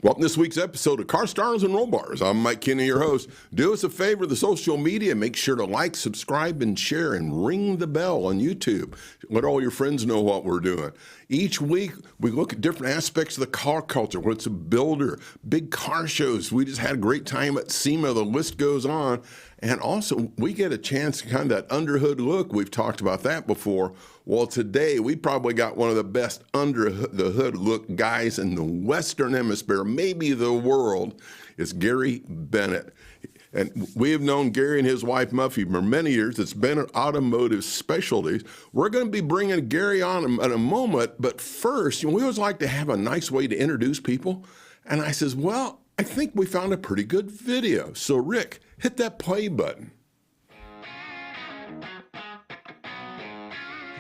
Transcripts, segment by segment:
Welcome to this week's episode of Car Stars and Roll Bars. I'm Mike Kinney, your host. Do us a favor, the social media, make sure to like, subscribe, and share, and ring the bell on YouTube. Let all your friends know what we're doing. Each week, we look at different aspects of the car culture, what's a builder, big car shows. We just had a great time at SEMA. The list goes on. And also, we get a chance to kind of that underhood look. We've talked about that before. Well, today, we probably got one of the best under the hood look guys in the Western Hemisphere, maybe the world. It's Gary Bennett. And we have known Gary and his wife, Muffy, for many years. It's Bennett Automotive Specialties. We're going to be bringing Gary on in a moment. But first, we always like to have a nice way to introduce people. And I says, well, I think we found a pretty good video. So, Rick, hit that play button.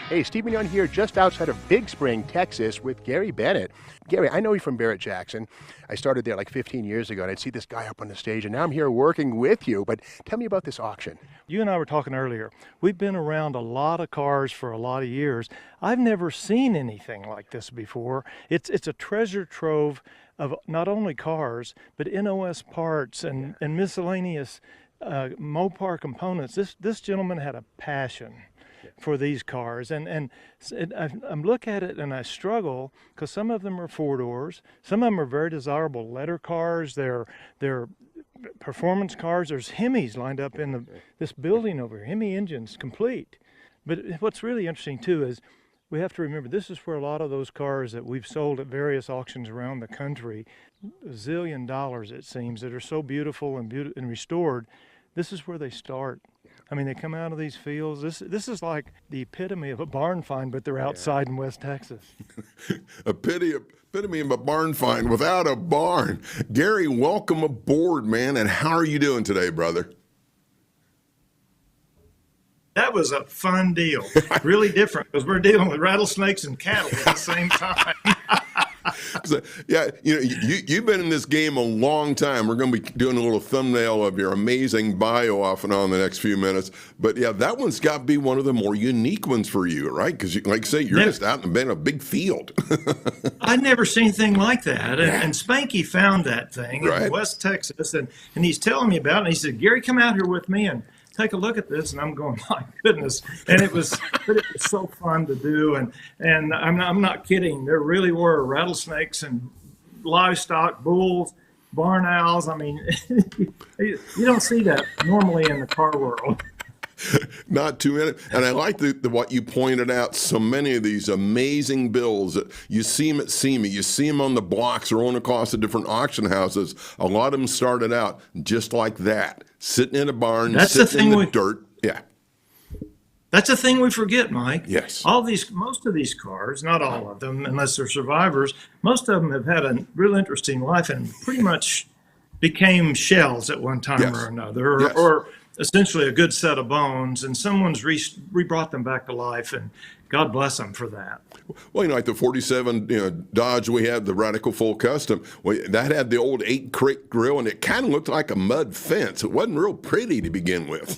Hey, Stephen Young here, just outside of Big Spring, Texas, with Gary Bennett. Gary, I know you from Barrett-Jackson. I started there like 15 years ago, and I'd see this guy up on the stage, and now I'm here working with you. But tell me about this auction. You and I were talking earlier. We've been around a lot of cars for a lot of years. I've never seen anything like this before. It's a treasure trove of not only cars, but NOS parts and miscellaneous Mopar components. This gentleman had a passion for these cars, and I look at it and I struggle because some of them are four doors, some of them are very desirable letter cars. They're performance cars. There's Hemis lined up in this building over here, Hemi engines complete. But what's really interesting too is we have to remember this is where a lot of those cars that we've sold at various auctions around the country, $1 zillion it seems, that are so beautiful and restored. This is where they start. I mean, they come out of these fields. This is like the epitome of a barn find, but they're outside in West Texas. Epitome of a barn find without a barn. Gary, welcome aboard, man. And how are you doing today, brother? That was a fun deal. Really different because we're dealing with rattlesnakes and cattle at the same time. So, yeah, you've been in this game a long time. We're going to be doing a little thumbnail of your amazing bio off and on the next few minutes. But yeah, that one's got to be one of the more unique ones for you, right? Because, like I say, you're just out in a big field. I'd never seen anything like that. And Spanky found that thing in West Texas, and he's telling me about it. And he said, Gary, come out here with me and take a look at this. And I'm going, my goodness. And it was so fun to do. And I'm not kidding. There really were rattlesnakes and livestock, bulls, barn owls. I mean, you don't see that normally in the car world. Not too many. And I like what you pointed out, so many of these amazing bills. You see them at SEMA. You see them on the blocks or on across the different auction houses. A lot of them started out just like that, sitting in a barn, sitting in the dirt. Yeah. That's the thing we forget, Mike. Yes. Most of these cars, not all of them, unless they're survivors, most of them have had a real interesting life and pretty much became shells at one time or another, or essentially a good set of bones, and someone's re-brought them back to life, and God bless them for that. Well, like the 47 Dodge we had, the Radical Full Custom, that had the old 8-crate grill, and it kind of looked like a mud fence. It wasn't real pretty to begin with,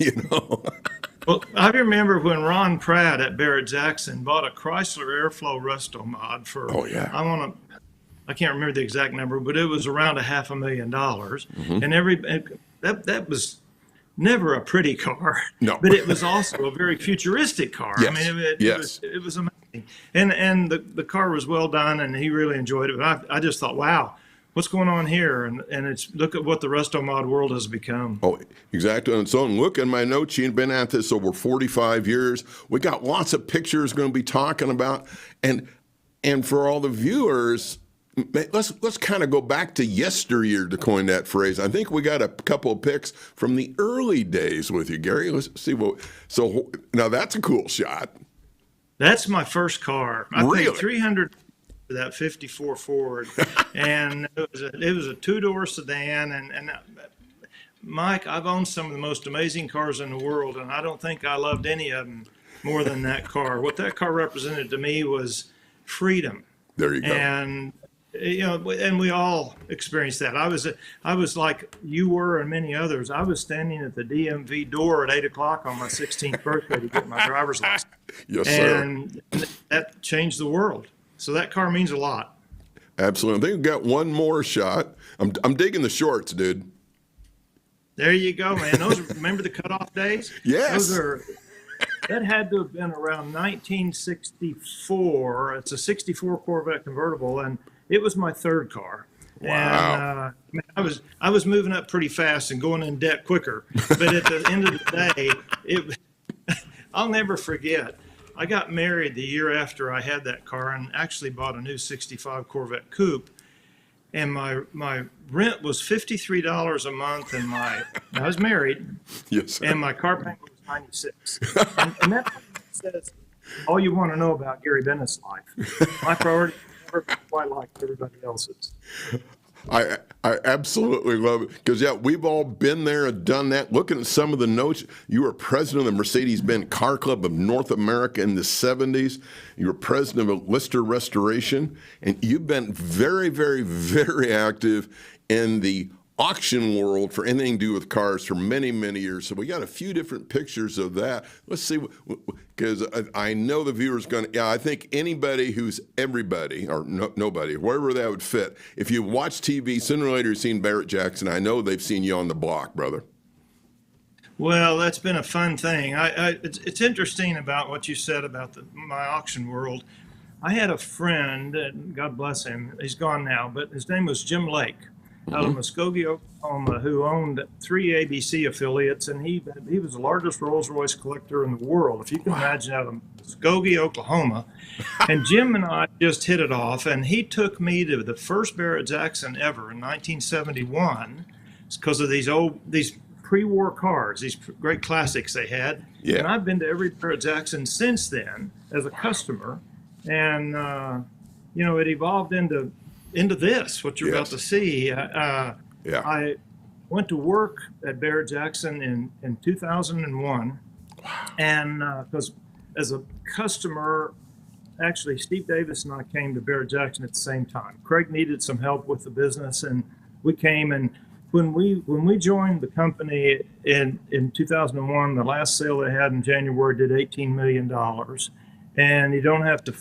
Well, I remember when Ron Pratt at Barrett-Jackson bought a Chrysler Airflow Resto mod for, I can't remember the exact number, but it was around $500,000. Mm-hmm. And that was never a pretty car, but it was also a very futuristic car. Yes. I mean, it was amazing. And the car was well done, and he really enjoyed it. But I just thought, wow, what's going on here? And it's look at what the resto mod world has become. Oh, exactly. And so look at my notes. She'd been at this over 45 years. We got lots of pictures going to be talking about. And for all the viewers, let's kind of go back to yesteryear to coin that phrase. I think we got a couple of pics from the early days with you, Gary. Let's see so now that's a cool shot. That's my first car. I Really? paid $300 for that 54 Ford, and it was a two-door sedan. And Mike, I've owned some of the most amazing cars in the world, and I don't think I loved any of them more than that car. What that car represented to me was freedom. There you go. And and we all experienced that. I was like you were and many others. I was standing at the DMV door at 8 o'clock on my 16th birthday to get my driver's license. Yes, sir. And that changed the world. So that car means a lot. Absolutely. I think we got one more shot. I'm digging the shorts, dude. There you go, man. Remember the cutoff days? Yes. That had to have been around 1964. It's a 64 Corvette convertible, and it was my third car. Wow. And I was moving up pretty fast and going in debt quicker. But at the end of the day, I'll never forget. I got married the year after I had that car and actually bought a new 65 Corvette Coupe. And my rent was $53 a month, and I was married. Yes, sir. And my car payment was $96. and that says all you want to know about Gary Bennett's life. My priority is never quite like everybody else's. I absolutely love it because, yeah, we've all been there and done that. Looking at some of the notes, you were president of the Mercedes-Benz Car Club of North America in the 70s. You were president of Lister Restoration, and you've been very, very, very active in the auction world for anything to do with cars for many, many years. So we got a few different pictures of that. Let's see, because I know the viewer's going to, I think anybody who's everybody, or nobody, wherever that would fit, if you watch TV, sooner or later you've seen Barrett-Jackson. I know they've seen you on the block, brother. Well, that's been a fun thing. It's interesting about what you said about my auction world. I had a friend, God bless him, he's gone now, but his name was Jim Lake, out of Muskogee, Oklahoma, who owned 3 ABC affiliates, and he was the largest Rolls-Royce collector in the world, if you can imagine, out of Muskogee, Oklahoma. And Jim and I just hit it off, and he took me to the first Barrett-Jackson ever in 1971 because of these pre-war cars, these great classics they had. Yeah. And I've been to every Barrett-Jackson since then as a customer, and it evolved into this, what you're about to see. I went to work at Barrett-Jackson in 2001. And because as a customer, actually, Steve Davis and I came to Barrett-Jackson at the same time. Craig needed some help with the business, and we came. And when we joined the company in 2001, the last sale they had in January did $18 million. And you don't have to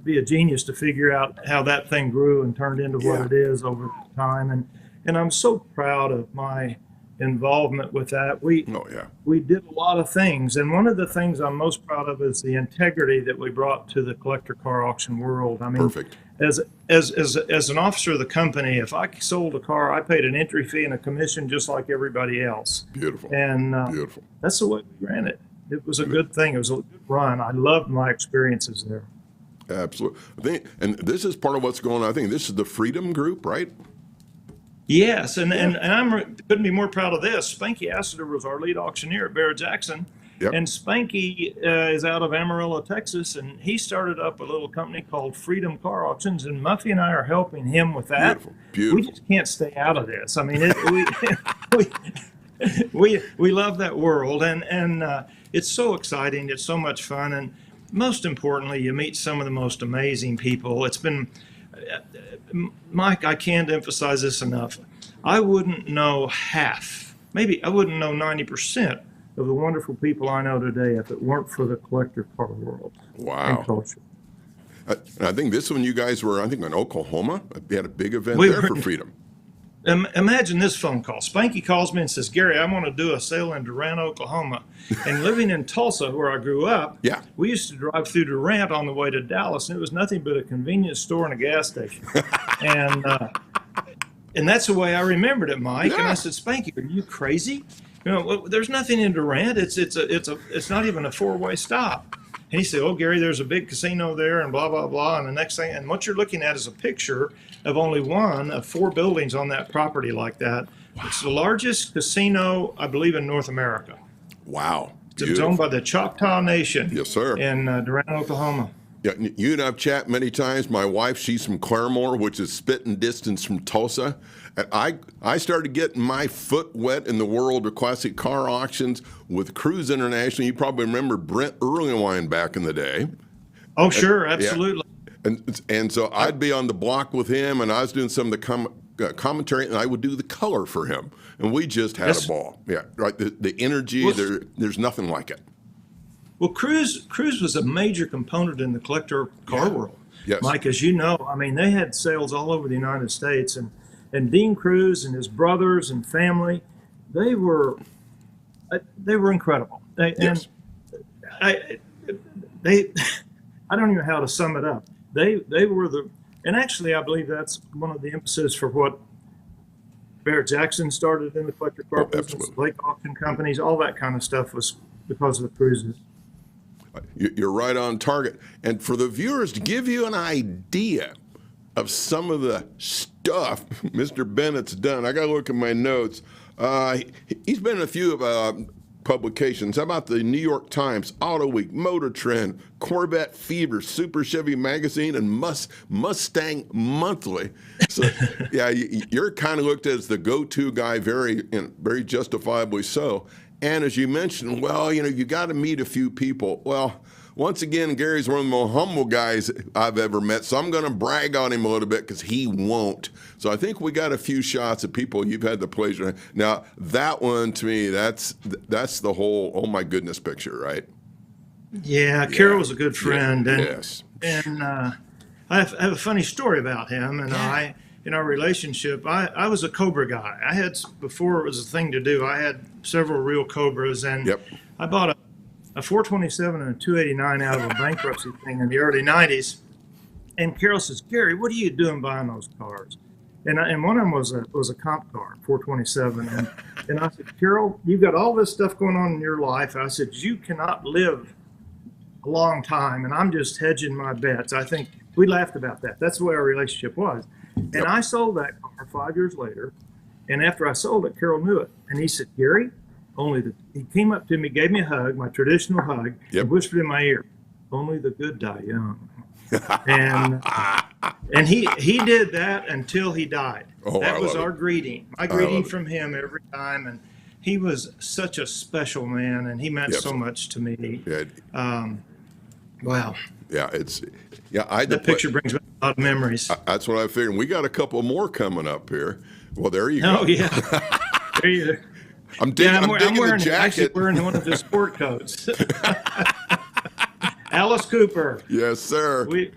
be a genius to figure out how that thing grew and turned into what it is over time. And I'm so proud of my involvement with that. We did a lot of things, and one of the things I'm most proud of is the integrity that we brought to the collector car auction world. I mean, Perfect. As an officer of the company, if I sold a car, I paid an entry fee and a commission just like everybody else. Beautiful. And beautiful. That's the way we ran it. It was a good thing. It was a good run. I loved my experiences there. Absolutely. I think, and this is part of what's going on. I think this is the Freedom Group, right? Yes, and I couldn't be more proud of this. Spanky Assiter was our lead auctioneer at Barrett-Jackson. Yep. And Spanky is out of Amarillo, Texas, and he started up a little company called Freedom Car Auctions, and Muffy and I are helping him with that. Beautiful. Beautiful. We just can't stay out of this. I mean, we love that world, and it's so exciting. It's so much fun, and most importantly, you meet some of the most amazing people. It's been, Mike, I can't emphasize this enough. I wouldn't know half, maybe I wouldn't know 90% of the wonderful people I know today if it weren't for the collector car world. Wow. And culture. I think this one you guys were, I think, in Oklahoma. You had a big event there for Freedom. Imagine this phone call. Spanky calls me and says, Gary, I want to do a sale in Durant, Oklahoma. And living in Tulsa, where I grew up, we used to drive through Durant on the way to Dallas, and it was nothing but a convenience store and a gas station. And that's the way I remembered it, Mike. And I said, Spanky, are you crazy? You know, there's nothing in Durant. It's not even a four-way stop. And he said, oh, Gary, there's a big casino there and blah, blah, blah. And the next thing, and what you're looking at is a picture of only one of 4 buildings on that property like that. Wow. It's the largest casino, I believe, in North America. Wow. It's owned by the Choctaw Nation. Yes, sir. In Durant, Oklahoma. Yeah, you and I've chatted many times. My wife, she's from Claremore, which is spitting distance from Tulsa. And I started getting my foot wet in the world of classic car auctions with Cruise International. You probably remember Brent Earlywine back in the day. Oh, sure, absolutely. Yeah. And so I'd be on the block with him, and I was doing some of the commentary, and I would do the color for him. And we just had a ball. Yeah, right. The energy, there's nothing like it. Well, Cruise was a major component in the collector car world. Yes. Mike, as you know, I mean, they had sales all over the United States, and Dean Cruz and his brothers and family, they were incredible. Yes. And I don't even know how to sum it up. They were and actually, I believe that's one of the emphasis for what Barrett-Jackson started in the collector car business, absolutely. Lake auction companies, all that kind of stuff was because of the cruises. You're right on target. And for the viewers, to give you an idea of some of the stuff Mr. Bennett's done, I got to look at my notes. He's been in a few publications. How about the New York Times, Auto Week, Motor Trend, Corvette Fever, Super Chevy Magazine, and Mustang Monthly. So, yeah, you're kind of looked at as the go-to guy, very justifiably so. And as you mentioned, well, you got to meet a few people. Well, once again, Gary's one of the more humble guys I've ever met, so I'm going to brag on him a little bit because he won't. So I think we got a few shots of people you've had the pleasure. Now, that one, to me, that's the whole, oh my goodness picture, right? Yeah, Carol was a good friend. Yeah. And, yes. And I have a funny story about him and I. In our relationship, I was a Cobra guy. I had, before it was a thing to do, I had several real Cobras, and I bought a 427 and a 289 out of a bankruptcy thing in the early 90s. And Carol says, Gary, what are you doing buying those cars? And one of them was a comp car, 427. And I said, Carol, you've got all this stuff going on in your life. I said, you cannot live a long time, and I'm just hedging my bets. I think we laughed about that. That's the way our relationship was. And I sold that car 5 years later. And after I sold it, Carol knew it. And he said, Gary, he came up to me, gave me a hug, my traditional hug, and whispered in my ear, only the good die young. and he did that until he died. Oh, that was our it. greeting. My greeting from him every time. And he was such a special man, and he meant so much to me. Yeah. Wow. Yeah, that picture brings back a lot of memories. That's what I figured. We got a couple more coming up here. Well, there you go. Oh yeah, there you go. I'm digging the jacket. Actually wearing one of his sport coats. Alice Cooper. Yes, sir. We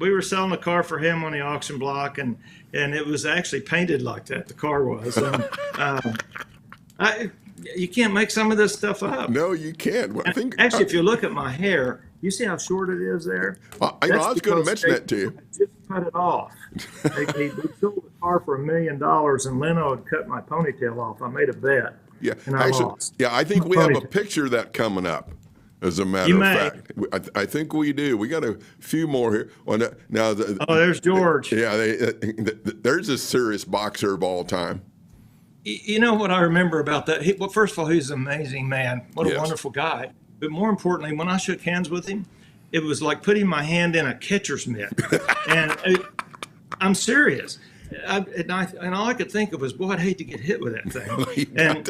were selling a car for him on the auction block, and it was actually painted like that. The car was. You can't make some of this stuff up. No, you can't. Well, Actually, if you look at my hair, you see how short it is there? I was going to mention that to you. Just cut it off. They sold the car for $1 million, and Leno had cut my ponytail off. I made a bet. Yeah, and I lost. Yeah, I think we have a picture of that coming up. As a matter of fact, I think we do. We got a few more here. Well, now, there's George. Yeah, there's a serious boxer of all time. You know what I remember about that? Well, first of all, he's an amazing man. What a wonderful guy. But more importantly, when I shook hands with him, it was like putting my hand in a catcher's mitt. And I'm serious. And all I could think of was, boy, I'd hate to get hit with that thing.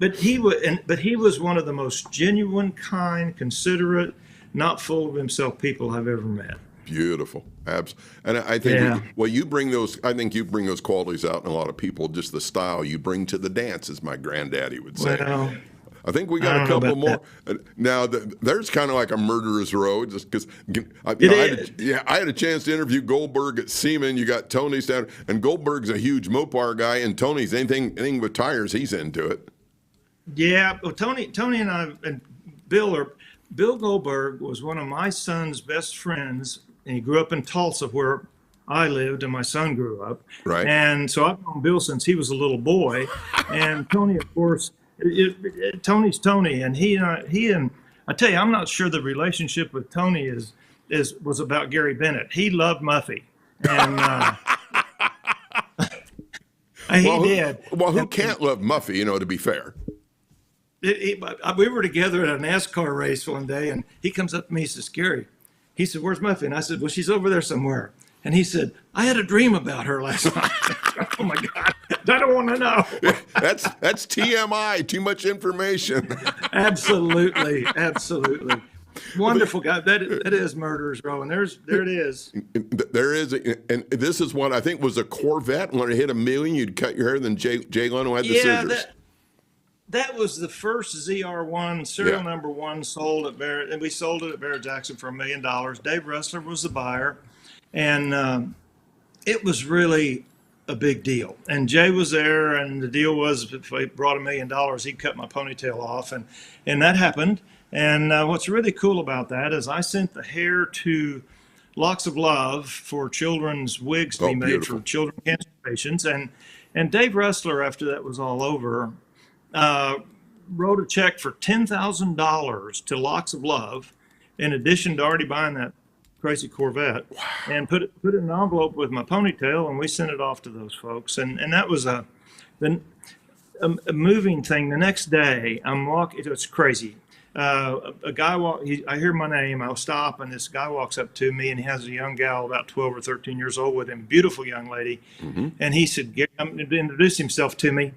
But he was one of the most genuine, kind, considerate, not full of himself people I've ever met. Beautiful. And I think, you bring those, I think you bring those qualities out in a lot of people, just the style you bring to the dance, as my granddaddy would say. Well, I think we got a couple more. Now, there's kind of like a murderer's row, just because I had a chance to interview Goldberg at Seaman. You got Tony's down, and Goldberg's a huge Mopar guy, and Tony's anything with tires, he's into it. Yeah, well, Tony and I and Bill Goldberg was one of my son's best friends, and he grew up in Tulsa, where I lived, and my son grew up. Right. And so I've known Bill since he was a little boy, and Tony, of course, Tony's Tony, and he and I tell you, I'm not sure the relationship with Tony was about Gary Bennett. He loved Muffy, and he did. Well, who can't love Muffy? To be fair. We were together at a NASCAR race one day, and he comes up to me. He says, "Gary," he said, "Where's Muffy?" And I said, "Well, she's over there somewhere." And he said, "I had a dream about her last night." Oh my God, I don't want to know. That's TMI. Too much information. Absolutely. Wonderful guy. That is Murderer's Row, and there it is. There is, and this is what I think was a Corvette. When it hit $1 million, you'd cut your hair. Then Jay Leno had the scissors. That was the first ZR1 serial number one sold at Barrett, and we sold it at Barrett-Jackson for $1 million. Dave Ressler was the buyer, and it was really a big deal. And Jay was there, and the deal was if I brought $1 million, he'd cut my ponytail off, and that happened. And what's really cool about that is I sent the hair to Locks of Love for children's wigs to be made beautiful. for children cancer patients, and Dave Ressler, after that was all over, wrote a check for $10,000 to Locks of Love, in addition to already buying that crazy Corvette, and put it in an envelope with my ponytail, and we sent it off to those folks. And that was a moving thing. The next day, I'm walking. It's crazy. A guy I hear my name. I'll stop, and this guy walks up to me, and he has a young gal about 12 or 13 years old with him, beautiful young lady. And he said, introduced himself to me.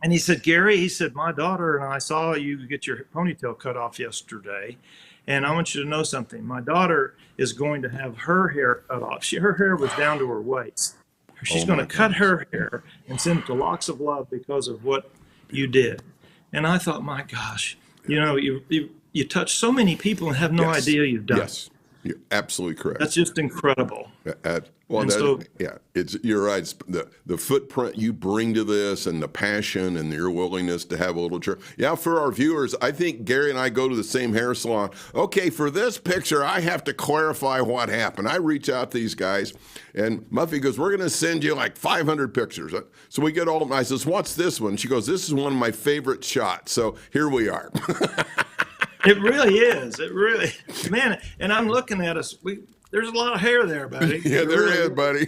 And he said, Gary, he said, my daughter and I saw you get your ponytail cut off yesterday. And I want you to know something. My daughter is going to have her hair cut off. Her hair was down to her waist. She's going to cut her hair and send it to Locks of Love because of what you did. And I thought, my gosh, you touch so many people and have no idea you've done. Yes, you're absolutely correct. That's just incredible. You're right. It's the footprint you bring to this, and the passion, and your willingness to have a little for our viewers, I think Gary and I go to the same hair salon. Okay, for this picture, I have to clarify what happened. I reach out to these guys, and Muffy goes, we're going to send you like 500 pictures. So we get all of them. I says, what's this one? She goes, this is one of my favorite shots. So here we are. It really is. It really, man. And I'm looking at us. There's a lot of hair there, buddy. Yeah, there is, buddy.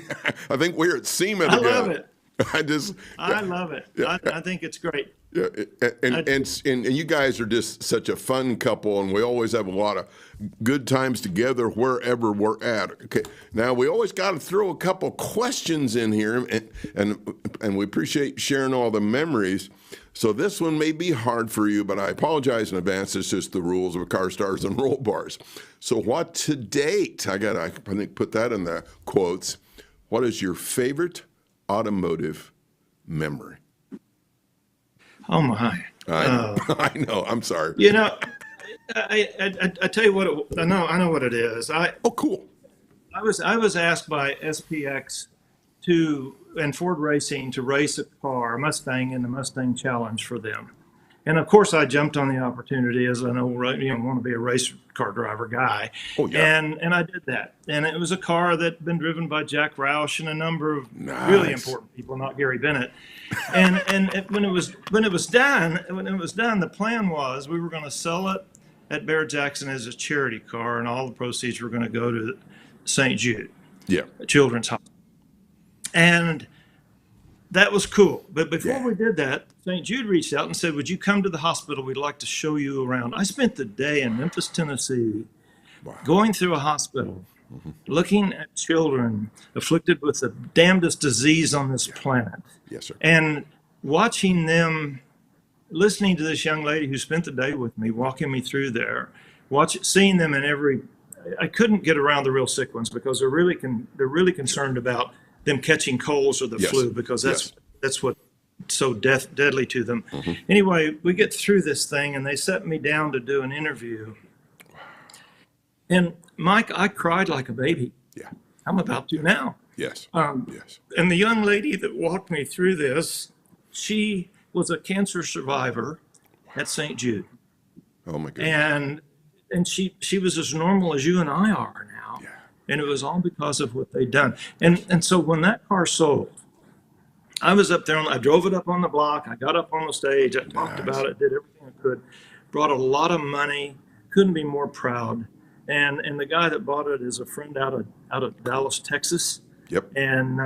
I think we're at SEMA together. I love it. I love it. Yeah. I think it's great. Yeah, and you guys are just such a fun couple, and we always have a lot of good times together wherever we're at. Okay, now we always got to throw a couple questions in here, and we appreciate sharing all the memories. So this one may be hard for you, but I apologize in advance. It's just the rules of Car Stars and Roll Bars. So what to date? I think put that in the quotes. What is your favorite automotive memory? Oh my! I know. I'm sorry. I tell you what. I know what it is. Cool. I was asked by SPX and Ford Racing to race a car, a Mustang, in the Mustang Challenge for them. And of course, I jumped on the opportunity as an old, want to be a race car driver guy. Oh, yeah. And I did that. And it was a car that had been driven by Jack Roush and a number of really important people, not Gary Bennett. And when it was done, the plan was we were going to sell it at Barrett-Jackson as a charity car, and all the proceeds were going to go to St. Jude, Children's Hospital. And that was cool. But before we did that, St. Jude reached out and said, would you come to the hospital? We'd like to show you around. I spent the day in Memphis, Tennessee, going through a hospital, looking at children afflicted with the damnedest disease on this planet. Yes, sir. And watching them, listening to this young lady who spent the day with me, walking me through there, seeing them in every, I couldn't get around the real sick ones because they're really concerned about them catching colds or the flu, because that's what's so deadly to them. Anyway, we get through this thing, and they set me down to do an interview. And Mike, I cried like a baby. Yeah. I'm about to now. Yes. Yes. And the young lady that walked me through this, she was a cancer survivor at St. Jude. Oh my goodness. And she was as normal as you and I are now. Yeah. And it was all because of what they'd done. And so when that car sold, I was up there, I drove it up on the block, I got up on the stage, I talked about it, did everything I could, brought a lot of money, couldn't be more proud. And the guy that bought it is a friend out of Dallas, Texas. Yep. And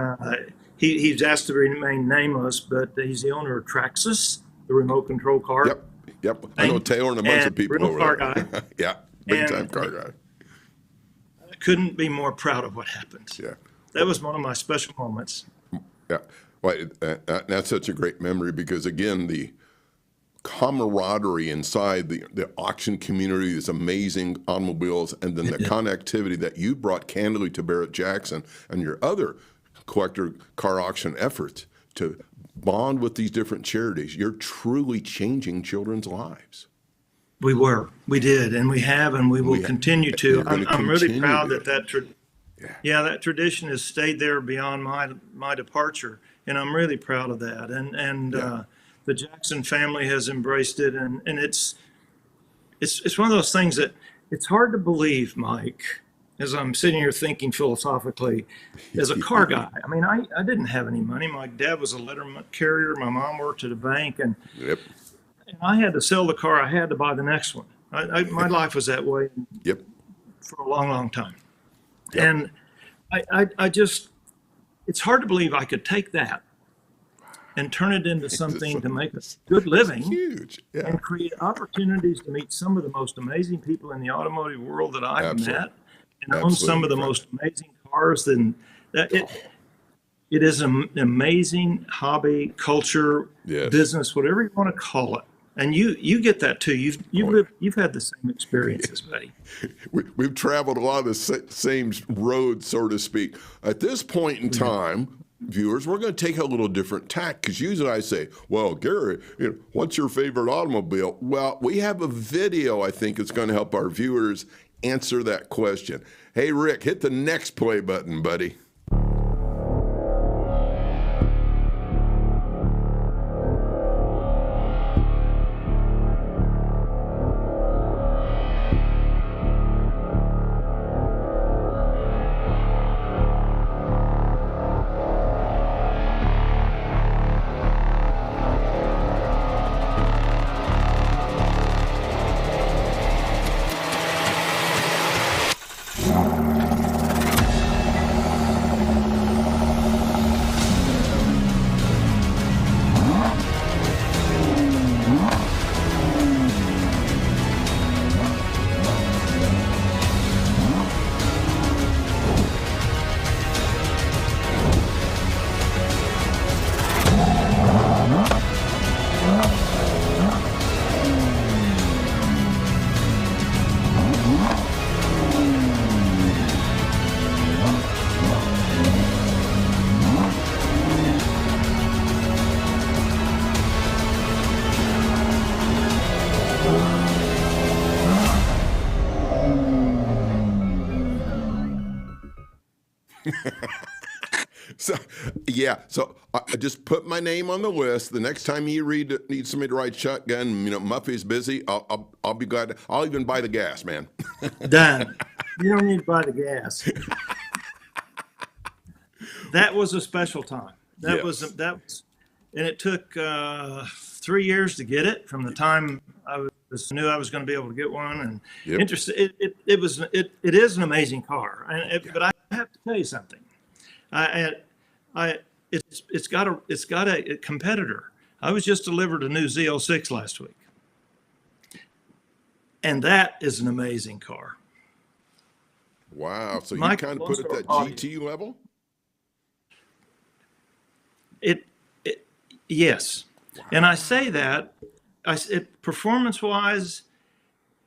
he's asked to remain nameless, but he's the owner of Traxxas, the remote control car. Yep. I know Taylor and a bunch of people over car there. Guy. Yeah, big time car guy. I couldn't be more proud of what happened. Yeah. That was one of my special moments. Yeah. Well, that's such a great memory because, again, the camaraderie inside the auction community, these amazing automobiles, and then the connectivity that you brought candidly to Barrett-Jackson and your other collector car auction efforts to bond with these different charities, you're truly changing children's lives. We did, and we have, and we will continue to. I'm really proud that that tradition has stayed there beyond my departure, and I'm really proud of that. And the Jackson family has embraced it, and it's one of those things that it's hard to believe, Mike, as I'm sitting here thinking philosophically, as a car guy. I mean, I didn't have any money. My dad was a letter carrier. My mom worked at a bank, and I had to sell the car. I had to buy the next one. My life was that way for a long, long time. And I just, it's hard to believe I could take that and turn it into something to make a good living and create opportunities to meet some of the most amazing people in the automotive world that I've met, and own some of the most amazing cars. And it is an amazing hobby, culture, business, whatever you want to call it. And you get that too. You've had the same experiences, buddy. We've traveled a lot of the same roads, so to speak. At this point in time, viewers, we're going to take a little different tack, because usually I say, well, Gary, what's your favorite automobile? Well, we have a video I think is going to help our viewers answer that question. Hey, Rick, hit the next play button, buddy. So I just put my name on the list. The next time you need somebody to ride shotgun, Muffy's busy, I'll be glad. I'll even buy the gas, man. Done. You don't need to buy the gas. That was a special time. That was, and it took 3 years to get it from the time I knew I was going to be able to get one. And interested, it is an amazing car. But I have to tell you something. It's got a competitor. I was just delivered a new Z06 last week, and that is an amazing car. Wow! So you kind of put it at that GT level? Yes, wow. And I say that performance-wise,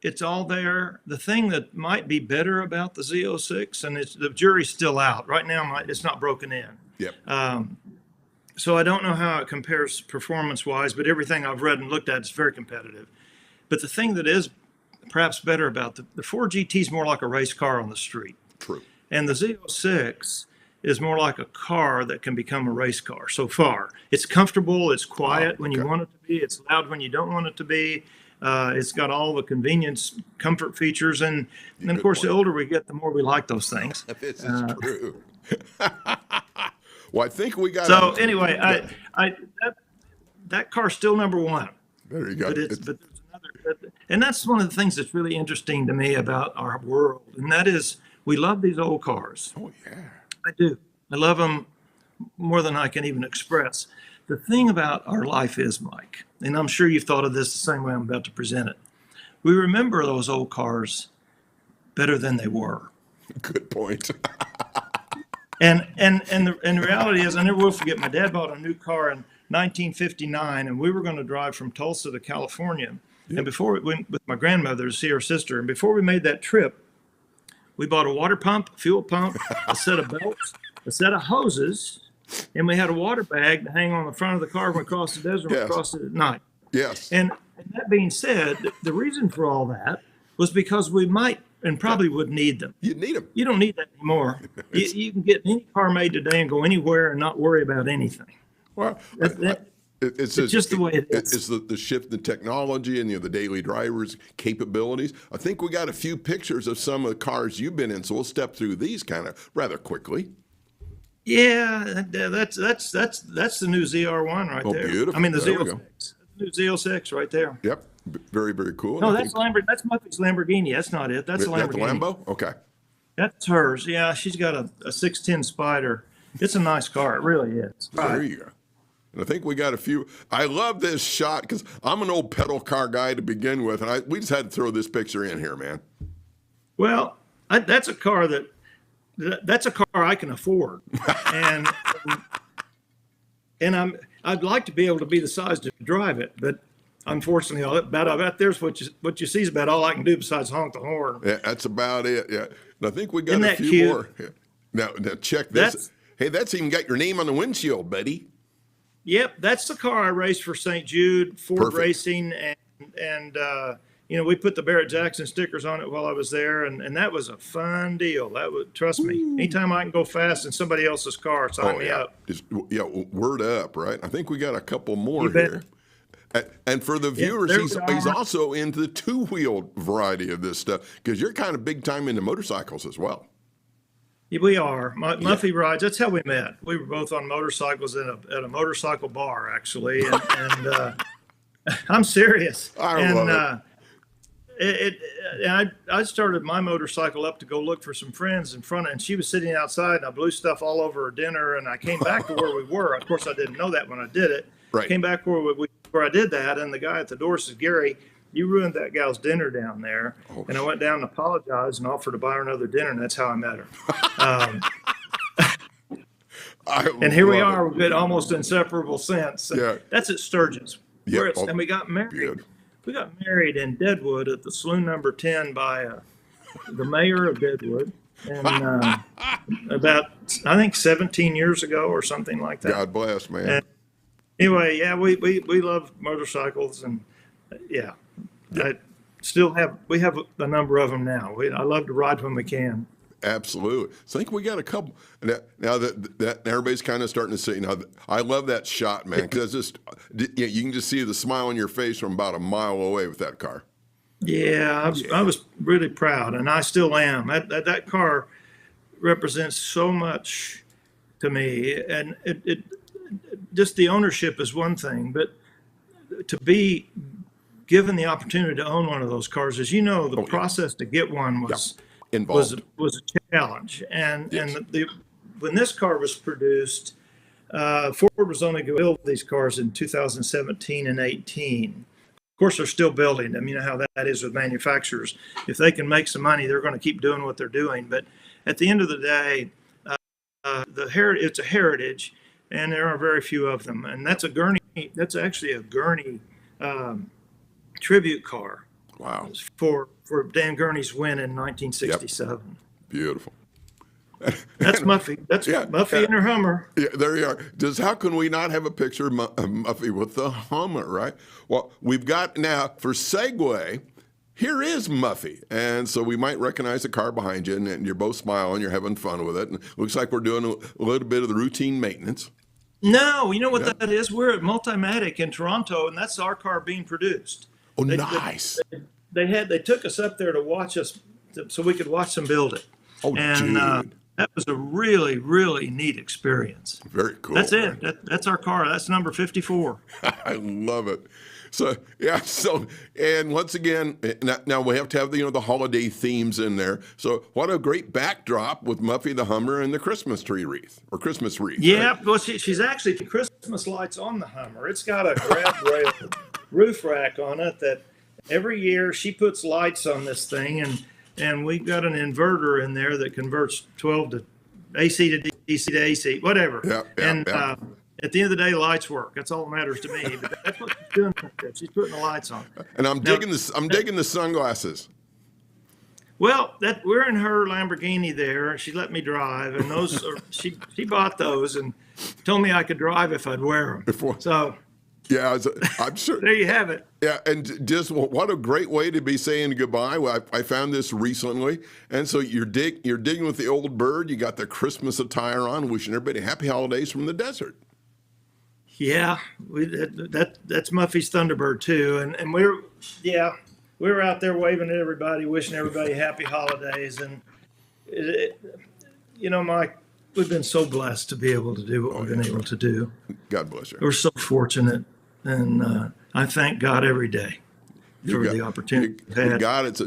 it's all there. The thing that might be better about the Z06, and the jury's still out right now. It's not broken in. Yep. So I don't know how it compares performance-wise, but everything I've read and looked at is very competitive. But the thing that is perhaps better about the Ford GT is more like a race car on the street. True. And the Z06 is more like a car that can become a race car so far. It's comfortable, it's quiet when you want it to be, it's loud when you don't want it to be. It's got all the convenience, comfort features, and of course, the older we get, the more we like those things. This is true. Well, I think we got. So anyway, that car's still number one. There you go. But there's another, and that's one of the things that's really interesting to me about our world, and that is we love these old cars. Oh yeah, I do. I love them more than I can even express. The thing about our life is, Mike, and I'm sure you've thought of this the same way I'm about to present it. We remember those old cars better than they were. Good point. And the reality is, I never will forget, my dad bought a new car in 1959, and we were going to drive from Tulsa to California. Yep. And before we went with my grandmother to see her sister, and before we made that trip, we bought a water pump, fuel pump, a set of belts, a set of hoses, and we had a water bag to hang on the front of the car when we crossed the desert. Yes. We crossed it at night. Yes. And that being said, the reason for all that was because we might and probably would need them. You need them. You don't need that anymore. You can get any car made today and go anywhere and not worry about anything. Well, it's just the way it is. It's the shift in technology and the daily drivers' capabilities. I think we got a few pictures of some of the cars you've been in, so we'll step through these kind of rather quickly. Yeah, that's the new ZR1 right there. Beautiful. I mean, the There we go. Z06. The new Z06 right there. Yep. Very, very cool. No, that's That's Muffy's Lamborghini. That's not it. That's a That's the Lamborghini. Lambo? Okay. That's hers. Yeah, she's got a 610 Spider. It's a nice car. It really is. There you go. And I think we got a few. I love this shot because I'm an old pedal car guy to begin with, and we just had to throw this picture in here, man. Well, that's a car that's a car I can afford, and I'd like to be able to be the size to drive it, but unfortunately, about there's what you see is about all I can do besides honk the horn. Yeah, that's about it. Yeah, and I think we got Isn't a that few cute? more. Yeah. Now check this. Hey, that's even got your name on the windshield, buddy. Yep, that's the car I raced for St. Jude Ford Perfect. Racing, and we put the Barrett-Jackson stickers on it while I was there, and that was a fun deal. That would trust me. Anytime I can go fast in somebody else's car, sign me up. Just, word up, right? I think we got a couple more You bet. here. And for the viewers, there he's we are. also into the two-wheeled variety of this stuff because you're kind of big time into motorcycles as well. Yeah, we are. Muffy rides. That's how we met. We were both on motorcycles at a motorcycle bar, actually, and I'm serious. I love I started my motorcycle up to go look for some friends in front of, and she was sitting outside, and I blew stuff all over her dinner, and I came back to where we were. Of course, I didn't know that when I did it. Right. Came back where I did that, and the guy at the door says, "Gary, you ruined that gal's dinner down there." And I went down and apologized and offered to buy her another dinner, and that's how I met her. And here we are. We've been almost inseparable since. Yeah. That's at Sturgis. Yeah. And we got married. Good. We got married in Deadwood at the saloon number 10 by the mayor of Deadwood. And about, I think, 17 years ago or something like that. God bless, man. And anyway, yeah, we love motorcycles, and yeah. We have a number of them now. I love to ride when we can. Absolutely. So I think we got a couple. Now that everybody's kind of starting to say, I love that shot, man, because you can just see the smile on your face from about a mile away with that car. Yeah, I was really proud, and I still am. That car represents so much to me, and it just the ownership is one thing, but to be given the opportunity to own one of those cars, as you know, the process to get one was a challenge, and when this car was produced, Ford was only going to build these cars in 2017 and 18. Of course, they're still building them. You know how that is with manufacturers. If they can make some money, they're going to keep doing what they're doing. But at the end of the day, it's a heritage, and there are very few of them. And that's a Gurney. That's actually a Gurney tribute car. Wow. For Dan Gurney's win in 1967. Yep. Beautiful. That's Muffy. That's Muffy and her Hummer. Yeah, there you are. How can we not have a picture of Muffy with the Hummer, right? Well, we've got now, for segue, here is Muffy. And so we might recognize the car behind you, and you're both smiling, you're having fun with it. And it looks like we're doing a little bit of the routine maintenance. No, you know what that is? We're at Multimatic in Toronto, and that's our car being produced. Oh, nice. They took us up there to watch us, so we could watch them build it. Oh, and dude. That was a really, really neat experience. Very cool. That's it. That's our car. That's number 54. I love it. So, and once again, now we have to have the holiday themes in there. So what a great backdrop with Muffy the Hummer and the Christmas tree wreath, or Christmas wreath. Yeah, right? well, she's actually Christmas lights on the Hummer. It's got a grab rail roof rack on it that every year she puts lights on this thing, and we've got an inverter in there that converts 12 to AC to DC to AC, whatever. At the end of the day, lights work. That's all that matters to me. But that's what she's doing. She's putting the lights on. And I'm digging the sunglasses. Well, that we're in her Lamborghini there. She let me drive, and those she bought those and told me I could drive if I'd wear them. So yeah, I'm sure. there you have it. Yeah, and just what a great way to be saying goodbye. Well, I found this recently, and so you're digging with the old bird. You got the Christmas attire on, wishing everybody happy holidays from the desert. Yeah, that's Muffy's Thunderbird too, and we were out there waving at everybody, wishing everybody happy holidays, and Mike, we've been so blessed to be able to do what we've been able to do. God bless you. We're so fortunate, and I thank God every day for the opportunity we've had. God,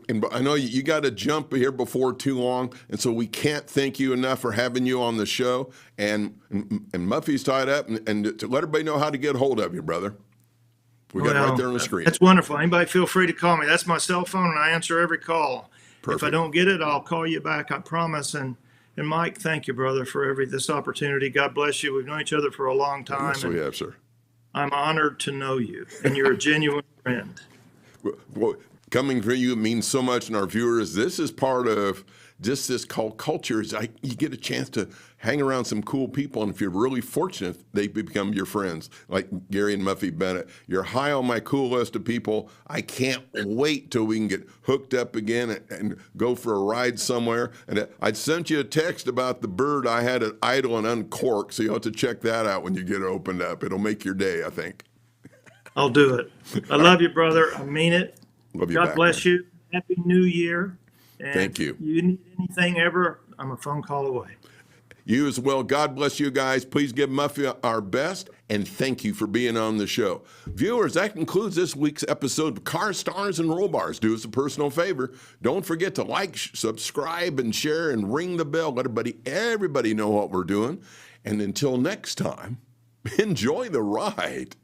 and I know you got to jump here before too long, and so we can't thank you enough for having you on the show. And Muffy's tied up, and to let everybody know how to get a hold of you, brother. We got it right there on the screen. That's wonderful. Anybody feel free to call me. That's my cell phone, and I answer every call. Perfect. If I don't get it, I'll call you back. I promise. And Mike, thank you, brother, for this opportunity. God bless you. We've known each other for a long time. Yes, we have, sir. I'm honored to know you, and you're a genuine friend. Well, coming from you means so much in our viewers. This is part of just this culture. You get a chance to hang around some cool people, and if you're really fortunate, they become your friends, like Gary and Muffy Bennett. You're high on my cool list of people. I can't wait till we can get hooked up again and go for a ride somewhere. And I sent you a text about the bird. I had it idle and uncorked, so you'll have to check that out when you get it opened up. It'll make your day, I think. I'll do it. I love you, brother. I mean it. Love you God back, bless man. you. Happy New Year. And Thank you. If you need anything ever, I'm a phone call away. You as well. God bless you guys. Please give Muffy our best, and thank you for being on the show. Viewers, that concludes this week's episode of Car Stars and Roll Bars. Do us a personal favor. Don't forget to like, subscribe, and share, and ring the bell. Let everybody know what we're doing. And until next time, enjoy the ride.